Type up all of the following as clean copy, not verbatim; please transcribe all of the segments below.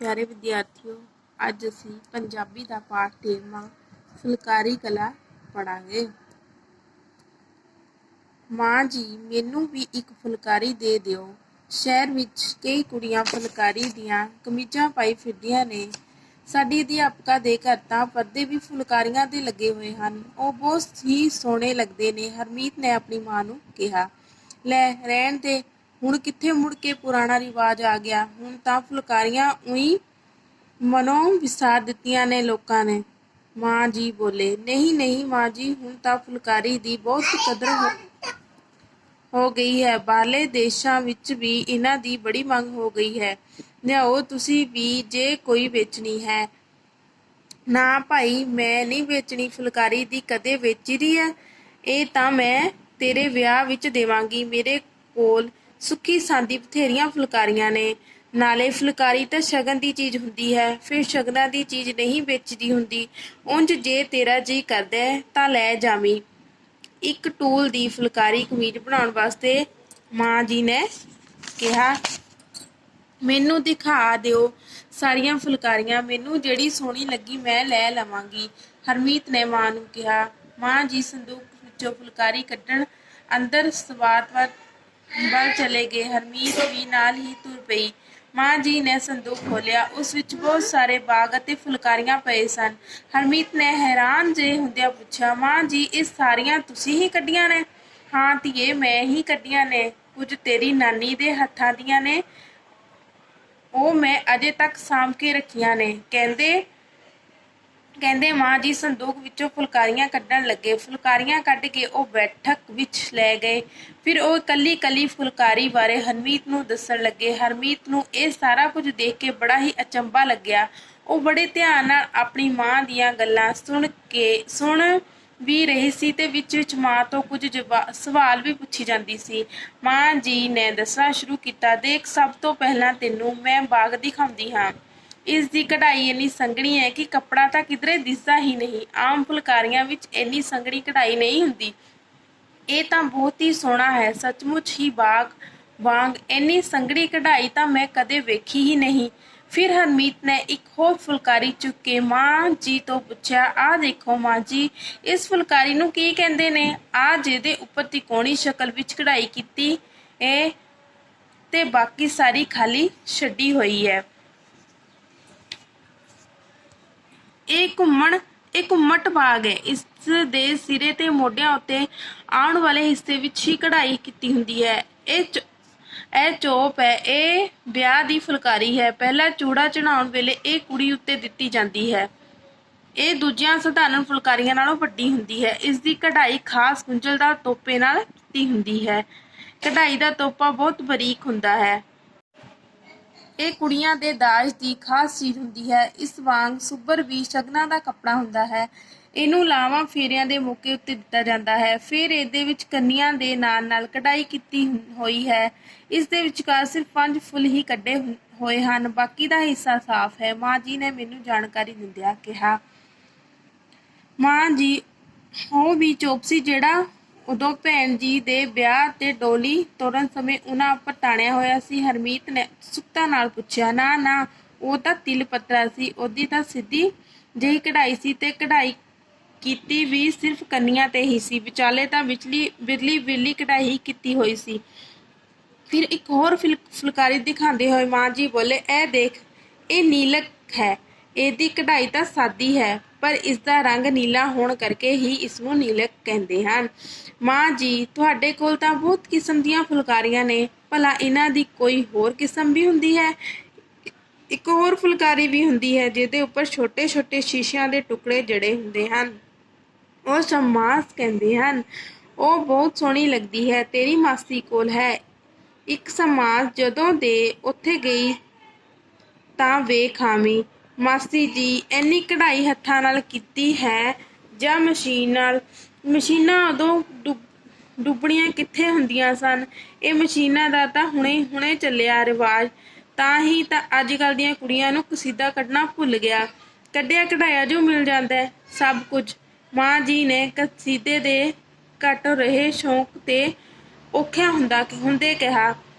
प्यारे विद्यार्थियों, अज असी पंजाबी का पाठ तेरहवां फुलकारी कला पढ़ांगे। माँ जी मैनू भी एक फुलकारी दे दिओ। शहर विच कई कुड़ियां फुलकारी दियां कमीजां पाई फिरदियां ने। साडी अध्यापका दे घर तां परदे भी फुलकारियां दे लगे हुए हन। ਉਹ बहुत ही सोहणे लगदे ने। हरमीत ने अपनी माँ नूं कहा। ਲੈ ਰਹਿਣ ਦੇ, ਹੁਣ ਕਿੱਥੇ ਮੁੜ ਕੇ ਪੁਰਾਣਾ ਰਿਵਾਜ ਆ ਗਿਆ। ਹੁਣ ਤਾਂ ਫੁਲਕਾਰੀਆਂ ਊਈ ਮਨੋਂ ਵਿਸਾਰ ਦਿੱਤੀਆਂ ਨੇ ਲੋਕਾਂ ਨੇ। ਮਾਂ ਜੀ ਬੋਲੇ, ਨਹੀਂ ਨਹੀਂ ਮਾਂ ਜੀ, ਹੁਣ ਤਾਂ ਫੁਲਕਾਰੀ ਦੀ ਬਹੁਤ ਕਦਰ ਹੋ ਗਈ ਹੈ। ਬਾਹਰਲੇ ਦੇਸ਼ਾਂ ਵਿੱਚ ਵੀ ਇਹਨਾਂ ਦੀ ਬੜੀ ਮੰਗ ਹੋ ਗਈ ਹੈ। ਲਿਆਓ ਤੁਸੀਂ ਵੀ ਜੇ ਕੋਈ ਵੇਚਣੀ ਹੈ। ਨਾ ਭਾਈ, ਮੈਂ ਨਹੀਂ ਵੇਚਣੀ ਫੁਲਕਾਰੀ ਦੀ, ਕਦੇ ਵੇਚੀ ਦੀ ਹੈ। ਇਹ ਤਾਂ ਮੈਂ ਤੇਰੇ ਵਿਆਹ ਵਿੱਚ ਦੇਵਾਂਗੀ। ਮੇਰੇ ਕੋਲ ਸੁੱਖੀ ਸਾਂਦੀ ਬਥੇਰੀਆਂ ਫੁਲਕਾਰੀਆਂ ਨੇ। ਨਾਲੇ ਫੁਲਕਾਰੀ ਤਾਂ ਸ਼ਗਨ ਦੀ ਚੀਜ਼ ਹੁੰਦੀ ਹੈ, ਫਿਰ ਸ਼ਗਨਾਂ ਦੀ ਚੀਜ਼ ਨਹੀਂ ਵੇਚਦੀ ਹੁੰਦੀ। ਉਂਝ ਜੇ ਤੇਰਾ ਜੀ ਕਰਦਾ ਹੈ ਤਾਂ ਲੈ ਜਾਵੀਂ। ਇੱਕ ਟੂਲ ਦੀ ਫੁਲਕਾਰੀ ਕਮੀਜ਼ ਬਣਾਉਣ ਵਾਸਤੇ ਮਾਂ ਜੀ ਨੇ ਕਿਹਾ। ਮੈਨੂੰ ਦਿਖਾ ਦਿਓ ਸਾਰੀਆਂ ਫੁਲਕਾਰੀਆਂ, ਮੈਨੂੰ ਜਿਹੜੀ ਸੋਹਣੀ ਲੱਗੀ ਮੈਂ ਲੈ ਲਵਾਂਗੀ। ਹਰਮੀਤ ਨੇ ਮਾਂ ਨੂੰ ਕਿਹਾ। ਮਾਂ ਜੀ ਸੰਦੂਕ ਵਿੱਚੋਂ ਫੁਲਕਾਰੀ ਕੱਢਣ ਅੰਦਰ ਸਵਾਤ ਵੱਲ ਚਲੇ ਗਏ। ਹਰਮੀਤ ਵੀ ਨਾਲ ਹੀ ਤੁਰ ਪਈ। ਮਾਂ ਜੀ ਨੇ ਸੰਦੂਕ ਖੋਲ੍ਹਿਆ। ਉਸ ਵਿੱਚ ਬਹੁਤ ਸਾਰੇ ਬਾਗ ਅਤੇ ਫੁਲਕਾਰੀਆਂ ਪਏ ਸਨ। ਹਰਮੀਤ ਨੇ ਹੈਰਾਨ ਜਿਹੇ ਹੁੰਦਿਆਂ ਪੁੱਛਿਆ, ਮਾਂ ਜੀ, ਇਹ ਸਾਰੀਆਂ ਤੁਸੀਂ ਹੀ ਕੱਢੀਆਂ ਨੇ? ਹਾਂ ਧੀਏ, ਮੈਂ ਹੀ ਕੱਢੀਆਂ ਨੇ। ਕੁਝ ਤੇਰੀ ਨਾਨੀ ਦੇ ਹੱਥਾਂ ਦੀਆਂ ਨੇ, ਉਹ ਮੈਂ ਅਜੇ ਤੱਕ ਸਾਂਭ ਕੇ ਰੱਖੀਆਂ ਨੇ। ਕਹਿੰਦੇ ਮਾਂ ਜੀ ਸੰਦੂਕ ਵਿੱਚੋਂ ਫੁਲਕਾਰੀਆਂ ਕੱਢਣ ਲੱਗੇ। ਫੁਲਕਾਰੀਆਂ ਕੱਢ ਕੇ ਉਹ ਬੈਠਕ ਵਿੱਚ ਲੈ ਗਏ। ਫਿਰ ਉਹ ਇਕੱਲੀ ਇਕੱਲੀ ਫੁਲਕਾਰੀ ਬਾਰੇ ਹਰਮੀਤ ਨੂੰ ਦੱਸਣ ਲੱਗੇ। ਹਰਮੀਤ ਨੂੰ ਇਹ ਸਾਰਾ ਕੁਝ ਦੇਖ ਕੇ ਬੜਾ ਹੀ ਅਚੰਭਾ ਲੱਗਿਆ। ਉਹ ਬੜੇ ਧਿਆਨ ਨਾਲ ਆਪਣੀ ਮਾਂ ਦੀਆਂ ਗੱਲਾਂ ਸੁਣ ਵੀ ਰਹੀ ਸੀ ਤੇ ਵਿੱਚ ਵਿੱਚ ਮਾਂ ਤੋਂ ਕੁਝ ਸਵਾਲ ਵੀ ਪੁੱਛੀ ਜਾਂਦੀ ਸੀ। ਮਾਂ ਜੀ ਨੇ ਦੱਸਣਾ ਸ਼ੁਰੂ ਕੀਤਾ। ਦੇਖ, ਸਭ ਤੋਂ ਪਹਿਲਾਂ ਤੈਨੂੰ ਮੈਂ ਬਾਗ ਦਿਖਾਉਂਦੀ ਹਾਂ। ਇਸ ਦੀ ਕਢਾਈ ਇੰਨੀ ਸੰਘਣੀ ਹੈ ਕਿ ਕੱਪੜਾ ਤਾਂ ਕਿਧਰੇ ਦਿਸਦਾ ਹੀ ਨਹੀਂ। ਆਮ ਫੁਲਕਾਰੀਆਂ ਵਿੱਚ ਇੰਨੀ ਸੰਘਣੀ ਕਢਾਈ ਨਹੀਂ ਹੁੰਦੀ। ਇਹ ਤਾਂ ਬਹੁਤ ਹੀ ਸੋਹਣਾ ਹੈ। ਸੱਚਮੁੱਚ ਹੀ ਬਾਗ ਵਾਂਗ ਇੰਨੀ ਸੰਘਣੀ ਕਢਾਈ ਤਾਂ ਮੈਂ ਕਦੇ ਵੇਖੀ ਹੀ ਨਹੀਂ। ਫਿਰ ਹਰਮੀਤ ਨੇ ਇੱਕ ਹੋਰ ਫੁਲਕਾਰੀ ਚੁੱਕ ਕੇ ਮਾਂ ਜੀ ਤੋਂ ਪੁੱਛਿਆ, ਆਹ ਦੇਖੋ ਮਾਂ ਜੀ, ਇਸ ਫੁਲਕਾਰੀ ਨੂੰ ਕੀ ਕਹਿੰਦੇ ਨੇ? ਆਹ ਜਿਹਦੇ ਉੱਪਰ ਤਿਕੋਣੀ ਸ਼ਕਲ ਵਿੱਚ ਕਢਾਈ ਕੀਤੀ ਏ ਤੇ ਬਾਕੀ ਸਾਰੀ ਖਾਲੀ ਛੱਡੀ ਹੋਈ ਹੈ। ਇਹ ਘੁੰਮਟ ਬਾਗ ਹੈ। ਇਸ ਦੇ ਸਿਰੇ ਤੇ ਮੋਢਿਆਂ ਉੱਤੇ ਆਉਣ ਵਾਲੇ ਹਿੱਸੇ ਵਿੱਚ ਹੀ ਕਢਾਈ ਕੀਤੀ ਹੁੰਦੀ ਹੈ। ਇਹ ਚੋਪ ਹੈ। ਇਹ ਵਿਆਹ ਦੀ ਫੁਲਕਾਰੀ ਹੈ। ਪਹਿਲਾਂ ਚੂੜਾ ਚੜਾਉਣ ਵੇਲੇ ਇਹ ਕੁੜੀ ਉੱਤੇ ਦਿੱਤੀ ਜਾਂਦੀ ਹੈ। ਇਹ ਦੂਜੀਆਂ ਸਧਾਰਨ ਫੁਲਕਾਰੀਆਂ ਨਾਲੋਂ ਵੱਡੀ ਹੁੰਦੀ ਹੈ। ਇਸ ਦੀ ਕਢਾਈ ਖਾਸ ਗੁੰਝਲਦਾਰ ਤੋਪੇ ਨਾਲ ਕੀਤੀ ਹੁੰਦੀ ਹੈ। ਕਢਾਈ ਦਾ ਤੋਪਾ ਬਹੁਤ ਬਰੀਕ ਹੁੰਦਾ ਹੈ। ਇਹ ਕੁੜੀਆਂ ਦੇ ਦਾਜ ਦੀ ਖਾਸ ਚੀਜ਼ ਹੁੰਦੀ ਹੈ। ਇਸ ਵਾਂਗ ਸੁੱਭਰ ਵੀ ਸ਼ਗਨਾਂ ਦਾ ਕੱਪੜਾ ਹੁੰਦਾ ਹੈ। ਇਹਨੂੰ ਲਾਵਾਂ ਫੇਰਿਆਂ ਦੇ ਮੌਕੇ ਉੱਤੇ ਦਿੱਤਾ ਜਾਂਦਾ ਹੈ। ਫਿਰ ਇਹਦੇ ਵਿੱਚ ਕੰਨੀਆਂ ਦੇ ਨਾਲ ਨਾਲ ਕਢਾਈ ਕੀਤੀ ਹੋਈ ਹੈ। ਇਸ ਦੇ ਵਿਚਕਾਰ ਸਿਰਫ 5 ਫੁੱਲ ਹੀ ਕੱਢੇ ਹੋਏ ਹਨ, ਬਾਕੀ ਦਾ ਹਿੱਸਾ ਸਾਫ਼ ਹੈ। ਮਾਂ ਜੀ ਨੇ ਮੈਨੂੰ ਜਾਣਕਾਰੀ ਦਿੰਦਿਆਂ ਕਿਹਾ। ਮਾਂ ਜੀ ਉਹ ਵੀ ਚੋਪ ਸੀ ਜਿਹੜਾ ਉਦੋਂ ਭੈਣ ਜੀ ਦੇ ਵਿਆਹ ਤੇ ਡੋਲੀ ਤੋਰਨ ਸਮੇਂ ਉਹਨਾਂ ਉੱਪਰ ਟਾਣਿਆ ਹੋਇਆ ਸੀ? ਹਰਮੀਤ ਨੇ ਉਤਸੁਕਤਾ ਨਾਲ ਪੁੱਛਿਆ। ਨਾ ਨਾ, ਉਹ ਤਾਂ ਤਿਲ ਪੱਤਰਾ ਸੀ। ਉਹਦੀ ਤਾਂ ਸਿੱਧੀ ਜਿਹੀ ਕਢਾਈ ਸੀ ਤੇ ਕਢਾਈ ਕੀਤੀ ਵੀ ਸਿਰਫ ਕੰਨੀਆਂ ਤੇ ਹੀ ਸੀ। ਵਿਚਾਲੇ ਤਾਂ ਵਿਰਲੀ ਕਢਾਈ ਕੀਤੀ ਹੋਈ ਸੀ। ਫਿਰ ਇੱਕ ਹੋਰ ਫੁਲਕਾਰੀ ਦਿਖਾਉਂਦੇ ਹੋਏ ਮਾਂ ਜੀ ਬੋਲੇ, ਇਹ ਦੇਖ, ਇਹ ਨੀਲਕ ਹੈ। ਇਹਦੀ ਕਢਾਈ ਤਾਂ ਸਾਦੀ ਹੈ, ਪਰ ਇਸਦਾ ਰੰਗ ਨੀਲਾ ਹੋਣ ਕਰਕੇ ਹੀ ਇਸਨੂੰ ਨੀਲਕ ਕਹਿੰਦੇ ਹਨ। ਮਾਂ ਜੀ, ਤੁਹਾਡੇ ਕੋਲ ਤਾਂ ਬਹੁਤ ਕਿਸਮ ਦੀਆਂ ਫੁਲਕਾਰੀਆਂ ਨੇ, ਭਲਾ ਇਹਨਾਂ ਦੀ ਕੋਈ ਹੋਰ ਕਿਸਮ ਵੀ ਹੁੰਦੀ ਹੈ? ਇੱਕ ਹੋਰ ਫੁਲਕਾਰੀ ਵੀ ਹੁੰਦੀ ਹੈ ਜਿਹਦੇ ਉੱਪਰ ਛੋਟੇ ਛੋਟੇ ਸ਼ੀਸ਼ਿਆਂ ਦੇ ਟੁਕੜੇ ਜੜੇ ਹੁੰਦੇ ਹਨ। ਉਹ ਸ਼ਮਾਸ ਕਹਿੰਦੇ ਹਨ। ਉਹ ਬਹੁਤ ਸੋਹਣੀ ਲੱਗਦੀ ਹੈ। ਤੇਰੀ ਮਾਸੀ ਕੋਲ ਹੈ ਇੱਕ ਸ਼ਮਾਸ, ਜਦੋਂ ਦੇ ਉੱਥੇ ਗਈ ਤਾਂ ਵੇਖ ਆਵੀਂ। ਮਾਸੀ ਜੀ, ਇੰਨੀ ਕਢਾਈ ਹੱਥਾਂ ਨਾਲ ਕੀਤੀ ਹੈ ਜਾਂ ਮਸ਼ੀਨ ਨਾਲ? ਮਸ਼ੀਨਾਂ ਉਦੋਂ ਡੁੱਬਣੀਆਂ ਕਿੱਥੇ ਹੁੰਦੀਆਂ ਸਨ। ਇਹ ਮਸ਼ੀਨਾਂ ਦਾ ਤਾਂ ਹੁਣੇ ਚੱਲਿਆ ਰਿਵਾਜ, ਤਾਂ ਹੀ ਤਾਂ ਅੱਜ ਕੱਲ੍ਹ ਦੀਆਂ ਕੁੜੀਆਂ ਨੂੰ ਕਸੀਦਾ ਕੱਢਣਾ ਭੁੱਲ ਗਿਆ। ਕੱਢਿਆ ਕਢਾਇਆ ਜੋ ਮਿਲ ਜਾਂਦਾ ਸਭ ਕੁਝ। ਮਾਂ ਜੀ ਨੇ ਕਸੀਦੇ ਦੇ ਘਟ ਰਹੇ ਸ਼ੌਂਕ ਤੇ ਔਖਿਆਂ ਹੁੰਦੇ ਕਿਹਾ।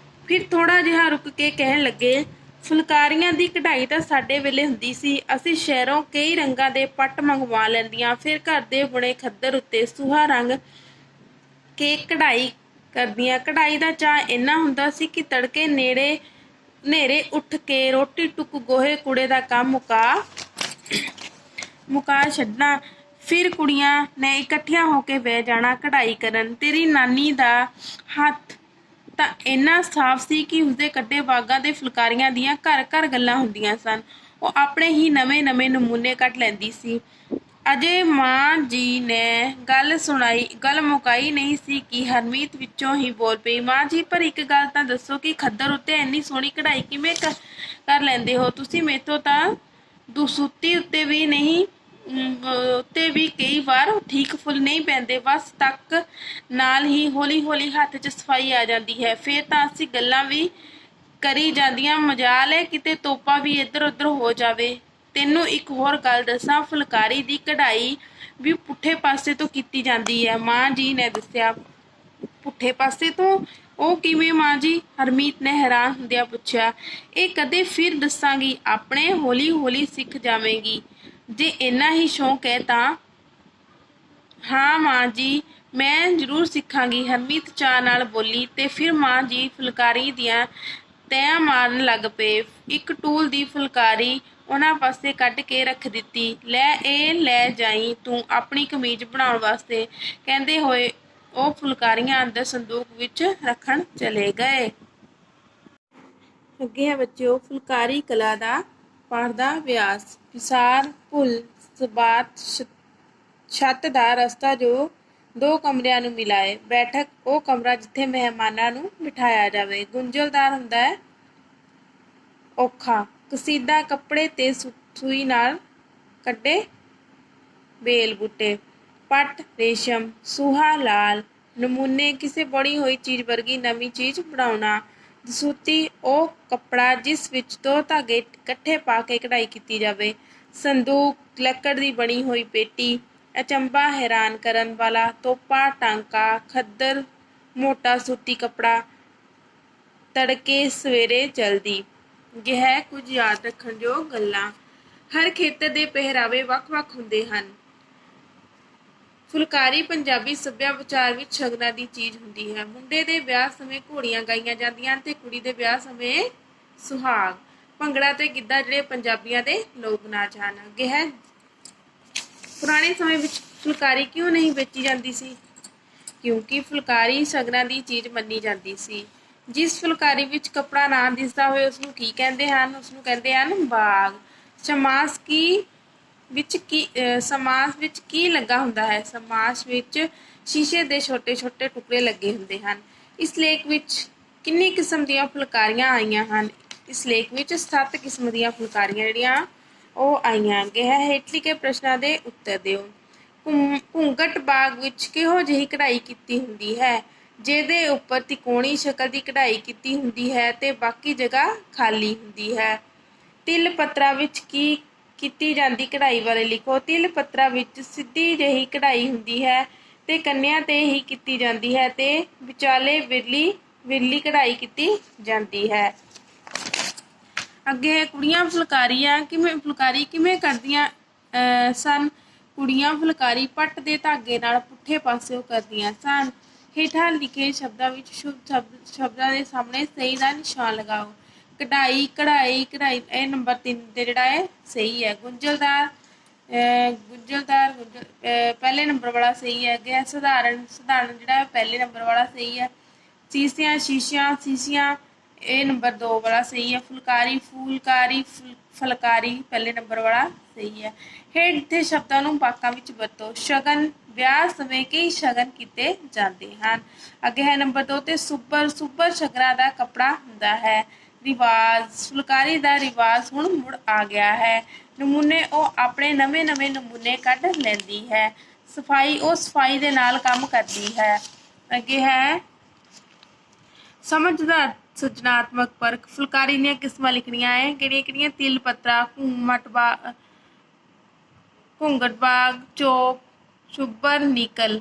ਫਿਰ ਥੋੜ੍ਹਾ ਜਿਹਾ ਰੁਕ ਕੇ ਕਹਿਣ ਲੱਗੇ, ਫੁਲਕਾਰੀਆਂ ਦੀ ਕਢਾਈ ਤਾਂ ਸਾਡੇ ਵੇਲੇ ਹੁੰਦੀ ਸੀ। ਅਸੀਂ ਸ਼ਹਿਰੋਂ ਕਈ ਰੰਗਾਂ ਦੇ ਪੱਟ ਮੰਗਵਾ ਲੈਂਦੀਆਂ, ਫਿਰ ਘਰ ਦੇ ਬੁਣੇ ਖੱਦਰ ਉੱਤੇ ਸੂਹਾ ਰੰਗ ਕੇ ਕਢਾਈ ਕਰਦੀਆਂ। ਕਢਾਈ ਦਾ ਚਾਅ ਇੰਨਾ ਹੁੰਦਾ ਸੀ ਕਿ ਤੜਕੇ ਹਨੇਰੇ ਉੱਠ ਕੇ ਰੋਟੀ ਟੁੱਕ ਗੋਹੇ ਕੂੜੇ ਦਾ ਕੰਮ ਮੁਕਾ ਛੱਡਣਾ। ਫਿਰ ਕੁੜੀਆਂ ਨੇ ਇਕੱਠੀਆਂ ਹੋ ਕੇ ਬਹਿ ਜਾਣਾ ਕਢਾਈ ਕਰਨ। ਤੇਰੀ ਨਾਨੀ ਦਾ ਹੱਥ ਤਾਂ ਇੰਨਾ ਸਾਫ਼ ਸੀ ਕਿ ਉਸਦੇ ਕੱਢੇ ਬਾਗਾਂ ਦੇ ਫੁਲਕਾਰੀਆਂ ਦੀਆਂ ਘਰ ਘਰ ਗੱਲਾਂ ਹੁੰਦੀਆਂ ਸਨ। ਉਹ ਆਪਣੇ ਹੀ ਨਵੇਂ ਨਮੂਨੇ ਕੱਢ ਲੈਂਦੀ ਸੀ। ਅਜੇ ਮਾਂ ਜੀ ਨੇ ਗੱਲ ਮੁਕਾਈ ਨਹੀਂ ਸੀ ਕਿ ਹਰਮੀਤ ਵਿੱਚੋਂ ਹੀ ਬੋਲ ਪਈ, ਮਾਂ ਜੀ, ਪਰ ਇੱਕ ਗੱਲ ਤਾਂ ਦੱਸੋ ਕਿ ਖੱਦਰ ਉੱਤੇ ਇੰਨੀ ਸੋਹਣੀ ਕਢਾਈ ਕਿਵੇਂ ਕਰ ਲੈਂਦੇ ਹੋ ਤੁਸੀਂ? ਮੈਥੋਂ ਤਾਂ ਦੁਸੂਤੀ ਉੱਤੇ ਵੀ ਕਈ ਵਾਰ ਠੀਕ ਫੁੱਲ ਨਹੀਂ ਪੈਂਦੇ। ਬਸ ਤੱਕ ਨਾਲ ਹੀ ਹੌਲੀ ਹੌਲੀ ਹੱਥ 'ਚ ਸਫਾਈ ਆ ਜਾਂਦੀ ਹੈ। ਫਿਰ ਤਾਂ ਅਸੀਂ ਗੱਲਾਂ ਵੀ ਕਰੀ ਜਾਂਦੀਆਂ, ਮਜਾਲ ਹੈ ਕਿਤੇ ਤੋਪਾ ਵੀ ਇੱਧਰ ਉੱਧਰ ਹੋ ਜਾਵੇ। ਤੈਨੂੰ ਇੱਕ ਹੋਰ ਗੱਲ ਦੱਸਾਂ, ਫੁਲਕਾਰੀ ਦੀ ਕਢਾਈ ਵੀ ਪੁੱਠੇ ਪਾਸੇ ਤੋਂ ਕੀਤੀ ਜਾਂਦੀ ਹੈ, ਮਾਂ ਜੀ ਨੇ ਦੱਸਿਆ। ਪੁੱਠੇ ਪਾਸੇ ਤੋਂ? ਉਹ ਕਿਵੇਂ ਮਾਂ ਜੀ? ਹਰਮੀਤ ਨੇ ਹੈਰਾਨ ਹੁੰਦਿਆਂ ਪੁੱਛਿਆ। ਇਹ ਕਦੇ ਫਿਰ ਦੱਸਾਂਗੀ, ਆਪਣੇ ਹੌਲੀ ਹੌਲੀ ਸਿੱਖ ਜਾਵੇਂਗੀ। ਜੇ ਇੰਨਾ ਹੀ ਸ਼ੌਂਕ ਹੈ ਤਾਂ। ਹਾਂ ਮਾਂ ਜੀ, ਮੈਂ ਜ਼ਰੂਰ ਸਿੱਖਾਂਗੀ, ਹਰਮੀਤ ਚਾਅ ਨਾਲ ਬੋਲੀ। ਤੇ ਫਿਰ ਮਾਂ ਜੀ ਫੁਲਕਾਰੀ ਦੀਆਂ ਤਹਿਆਂ ਮਾਰਨ ਲੱਗ ਪਏ। ਇੱਕ ਟੂਲ ਦੀ ਫੁਲਕਾਰੀ ਉਹਨਾਂ ਪਾਸੇ ਕੱਢ ਕੇ ਰੱਖ ਦਿੱਤੀ। ਲੈ ਜਾਈਂ ਤੂੰ ਆਪਣੀ ਕਮੀਜ਼ ਬਣਾਉਣ ਵਾਸਤੇ, ਕਹਿੰਦੇ ਹੋਏ ਉਹ ਫੁਲਕਾਰੀਆਂ ਅੰਦਰ ਸੰਦੂਕ ਵਿੱਚ ਰੱਖਣ ਚਲੇ ਗਏ। ਅੱਗੇ ਹੈ ਬੱਚਿਓ ਫੁਲਕਾਰੀ ਕਲਾ ਦਾ ਪਾਠ ਦਾ ਵਿਆਸ। ਵਿਸਾਰ ਭੁੱਲ ਸਬਾਤ ਛੱਤ ਦਾ ਰਸਤਾ ਜੋ ਦੋ ਕਮਰਿਆਂ ਨੂੰ ਮਿਲਾਏ। ਬੈਠਕ ਉਹ ਕਮਰਾ ਜਿੱਥੇ ਮਹਿਮਾਨਾਂ ਨੂੰ ਬਿਠਾਇਆ ਜਾਵੇ। ਗੁੰਝਲਦਾਰ ਹੁੰਦਾ ਹੈ ਔਖਾ। ਕਸੀਦਾ ਕੱਪੜੇ ਤੇ ਸੂਈ ਨਾਲ ਕੱਢੇ ਬੇਲ ਬੂਟੇ। ਪੱਟ ਰੇਸ਼ਮ, ਸੂਹਾ ਲਾਲ। ਨਮੂਨੇ ਕਿਸੇ ਬਣੀ ਹੋਈ ਚੀਜ਼ ਵਰਗੀ ਨਵੀਂ ਚੀਜ਼ ਬਣਾਉਣਾ। ਦਸੂਤੀ ਉਹ ਕੱਪੜਾ ਜਿਸ ਵਿੱਚ ਦੋ ਧਾਗੇ ਇਕੱਠੇ ਪਾ ਕੇ ਕਢਾਈ ਕੀਤੀ ਜਾਵੇ। ਸੰਦੂਕ ਲੱਕੜ ਦੀ ਬਣੀ ਹੋਈ ਪੇਟੀ। ਅਚੰਭਾ ਹੈਰਾਨ ਕਰਨ ਵਾਲਾ। ਤੋਪਾ ਟਾਂਕਾ। ਖੱਦਰ ਮੋਟਾ ਸੂਤੀ ਕੱਪੜਾ। ਤੜਕੇ ਸਵੇਰੇ ਜਲਦੀ। ਇਹ ਹੈ ਕੁਝ ਯਾਦ ਰੱਖਣ ਯੋਗ ਗੱਲਾਂ। ਹਰ ਖੇਤਰ ਦੇ ਪਹਿਰਾਵੇ ਵੱਖ-ਵੱਖ ਹੁੰਦੇ ਹਨ। ਫੁਲਕਾਰੀ ਪੰਜਾਬੀ ਸੱਭਿਆਚਾਰ ਵਿੱਚ ਸ਼ਗਨਾਂ ਦੀ ਚੀਜ਼ ਹੁੰਦੀ ਹੈ। ਮੁੰਡੇ ਦੇ ਵਿਆਹ ਸਮੇਂ ਘੋੜੀਆਂ ਗਾਈਆਂ ਜਾਂਦੀਆਂ ਤੇ ਕੁੜੀ ਦੇ ਵਿਆਹ ਸਮੇਂ ਸੁਹਾਗ। ਭੰਗੜਾ ਤੇ ਗਿੱਧਾ ਜਿਹੜੇ ਪੰਜਾਬੀਆਂ ਦੇ ਲੋਕ ਨਾਚ ਹਨ। ਅੱਗੇ ਹੈ ਪੁਰਾਣੇ ਸਮੇਂ ਵਿੱਚ ਫੁਲਕਾਰੀ ਕਿਉਂ ਨਹੀਂ ਵੇਚੀ ਜਾਂਦੀ ਸੀ? ਕਿਉਂਕਿ ਫੁਲਕਾਰੀ ਸ਼ਗਨਾਂ ਦੀ ਚੀਜ਼ ਮੰਨੀ ਜਾਂਦੀ ਸੀ। ਜਿਸ ਫੁਲਕਾਰੀ ਵਿੱਚ ਕੱਪੜਾ ਨਾ ਦਿਸਦਾ ਹੋਵੇ ਉਸਨੂੰ ਕੀ ਕਹਿੰਦੇ ਹਨ? ਉਸਨੂੰ ਕਹਿੰਦੇ ਹਨ ਬਾਗ। ਸਮਾਸ ਵਿੱਚ ਕੀ ਲੱਗਾ ਹੁੰਦਾ ਹੈ? ਸਮਾਸ ਵਿੱਚ ਸ਼ੀਸ਼ੇ ਦੇ ਛੋਟੇ ਛੋਟੇ ਟੁਕੜੇ ਲੱਗੇ ਹੁੰਦੇ ਹਨ। ਇਸ ਲੇਖ ਵਿੱਚ ਕਿੰਨੀ ਕਿਸਮ ਦੀਆਂ ਫੁਲਕਾਰੀਆਂ ਆਈਆਂ ਹਨ? ਇਸ ਲੇਖ ਵਿੱਚ 7 ਕਿਸਮ ਦੀਆਂ ਫੁਲਕਾਰੀਆਂ ਜਿਹੜੀਆਂ ਉਹ ਆਈਆਂ। ਅੱਗੇ ਹੈ ਹੇਠ ਲਿਖੇ ਪ੍ਰਸ਼ਨਾਂ ਦੇ ਉੱਤਰ ਦਿਓ। ਘੁੰਗਟ ਬਾਗ ਵਿੱਚ ਕਿਹੋ ਜਿਹੀ ਕਢਾਈ ਕੀਤੀ ਹੁੰਦੀ ਹੈ? ਜਿਹਦੇ ਉੱਪਰ ਤਿਕੋਣੀ ਸ਼ਕਲ ਦੀ ਕਢਾਈ ਕੀਤੀ ਹੁੰਦੀ ਹੈ ਤੇ ਬਾਕੀ ਜਗ੍ਹਾ ਖਾਲੀ ਹੁੰਦੀ ਹੈ। ਤਿਲ ਪੱਤਰਾਂ ਵਿੱਚ ਕੀ ਕੀਤੀ ਜਾਂਦੀ ਕਢਾਈ ਬਾਰੇ ਲਿਖੋ। ਤਿਲ ਪੱਤਰਾਂ ਵਿੱਚ ਸਿੱਧੀ ਜਿਹੀ ਕਢਾਈ ਹੁੰਦੀ ਹੈ ਤੇ ਕੰਨਿਆਂ ਤੇ ਹੀ ਕੀਤੀ ਜਾਂਦੀ ਹੈ ਤੇ ਵਿਚਾਲੇ ਵਿਰਲੀ ਕਢਾਈ ਕੀਤੀ ਜਾਂਦੀ ਹੈ। ਅੱਗੇ ਕੁੜੀਆਂ ਫੁਲਕਾਰੀ ਕਿਵੇਂ ਕਰਦੀਆਂ ਸਨ? ਕੁੜੀਆਂ ਫੁਲਕਾਰੀ ਪੱਟ ਦੇ ਧਾਗੇ ਨਾਲ ਪੁੱਠੇ ਪਾਸਿਓਂ ਕਰਦੀਆਂ ਸਨ। ਹੇਠਾਂ ਲਿਖੇ ਸ਼ਬਦਾਂ ਵਿੱਚ ਸ਼ੁੱਧ ਸ਼ਬਦਾਂ ਦੇ ਸਾਹਮਣੇ ਸਹੀ ਦਾ ਨਿਸ਼ਾਨ ਲਗਾਓ। ਕਢਾਈ, ਕਢਾਈ, ਕਢਾਈ, ਇਹ ਨੰਬਰ 3 ਤੇ ਜਿਹੜਾ ਹੈ ਸਹੀ ਹੈ। ਗੁੰਝਲਦਾਰ ਪਹਿਲੇ ਨੰਬਰ ਵਾਲਾ ਸਹੀ ਹੈ। ਅੱਗੇ ਸਧਾਰਨ ਜਿਹੜਾ ਹੈ ਪਹਿਲੇ ਨੰਬਰ ਵਾਲਾ ਸਹੀ ਹੈ। ਸੀਸਿਆਂ, ਸ਼ੀਸ਼ੀਆਂ, ਇਹ ਨੰਬਰ 2 ਵਾਲਾ ਸਹੀ ਹੈ। ਫੁਲਕਾਰੀ, ਫੂਲਕਾਰੀ, ਫਲਕਾਰੀ, ਪਹਿਲੇ ਨੰਬਰ ਵਾਲਾ ਸਹੀ ਹੈ। ਹੇਠ ਦਿੱਤੇ ਸ਼ਬਦਾਂ ਨੂੰ ਵਾਕਾਂ ਵਿੱਚ ਵਰਤੋ। ਸ਼ਗਨ, ਵਿਆਹ ਸਮੇਂ ਕਈ ਸ਼ਗਨ ਕੀਤੇ ਜਾਂਦੇ ਹਨ। ਅੱਗੇ ਹੈ ਨੰਬਰ 2 ਤੇ ਸੁੱਭਰ ਸ਼ਗਨਾਂ ਦਾ ਕੱਪੜਾ ਹੁੰਦਾ ਹੈ। ਰਿਵਾਜ਼, ਫੁਲਕਾਰੀ ਦਾ ਰਿਵਾਜ਼ ਹੁਣ ਮੁੜ ਆ ਗਿਆ ਹੈ। ਨਮੂਨੇ ਉਹ ਆਪਣੇ ਨਵੇਂ ਨਮੂਨੇ ਕੱਢ ਲੈਂਦੀ ਹੈ। ਸਫਾਈ, ਉਹ ਸਫਾਈ ਦੇ ਨਾਲ ਕੰਮ ਕਰਦੀ ਹੈ। ਅੱਗੇ ਹੈ ਸਮਝ ਦਾ ਸਿਰਜਣਾਤਮਕ ਪਰਖ। ਫੁਲਕਾਰੀ ਦੀਆਂ ਕਿਸਮਾਂ ਲਿਖਣੀਆਂ ਹੈ। ਕਿਹੜੀਆਂ? ਤਿਲ ਪੱਤਰਾ, ਘੁੰਗਟ ਬਾਗ, ਚੋਪ, ਸੁੱਭਰ, ਨਿਕਲ।